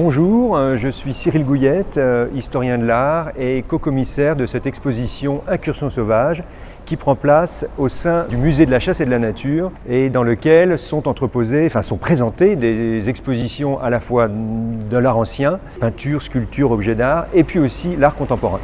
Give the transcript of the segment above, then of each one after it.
Bonjour, je suis Cyril Gouillette, historien de l'art et co-commissaire de cette exposition Incursion sauvage qui prend place au sein du musée de la chasse et de la nature et dans lequel sont présentées des expositions à la fois de l'art ancien, peinture, sculpture, objets d'art et puis aussi l'art contemporain.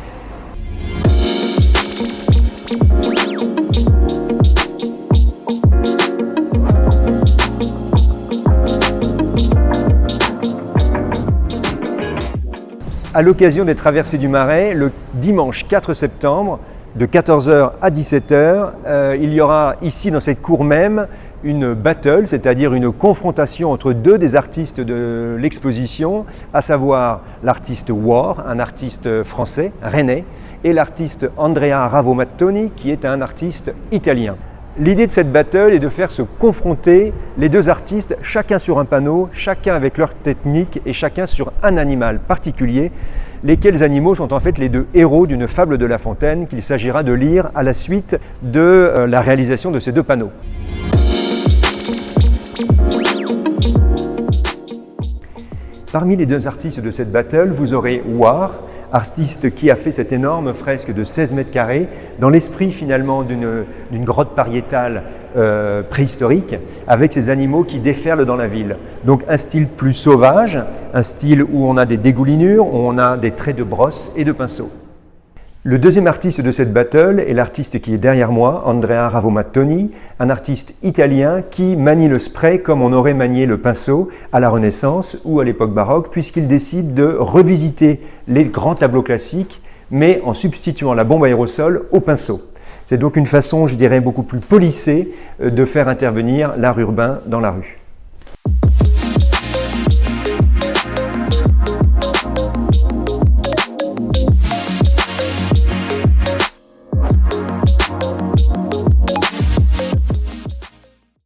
À l'occasion des traversées du Marais, le dimanche 4 septembre, de 14h à 17h, il y aura ici dans cette cour même une battle, c'est-à-dire une confrontation entre deux des artistes de l'exposition, à savoir l'artiste War, un artiste français, rennais, et l'artiste Andrea Ravomattoni, qui est un artiste italien. L'idée de cette battle est de faire se confronter les deux artistes, chacun sur un panneau, chacun avec leur technique et chacun sur un animal particulier, lesquels animaux sont en fait les deux héros d'une fable de La Fontaine qu'il s'agira de lire à la suite de la réalisation de ces deux panneaux. Parmi les deux artistes de cette battle, vous aurez War, artiste qui a fait cette énorme fresque de 16 mètres carrés dans l'esprit finalement d'une grotte pariétale préhistorique avec ces animaux qui déferlent dans la ville. Donc un style plus sauvage, un style où on a des dégoulinures, où on a des traits de brosse et de pinceau. Le deuxième artiste de cette battle est l'artiste qui est derrière moi, Andrea Ravomattoni, un artiste italien qui manie le spray comme on aurait manié le pinceau à la Renaissance ou à l'époque baroque, puisqu'il décide de revisiter les grands tableaux classiques, mais en substituant la bombe à aérosol au pinceau. C'est donc une façon, je dirais, beaucoup plus polissée de faire intervenir l'art urbain dans la rue.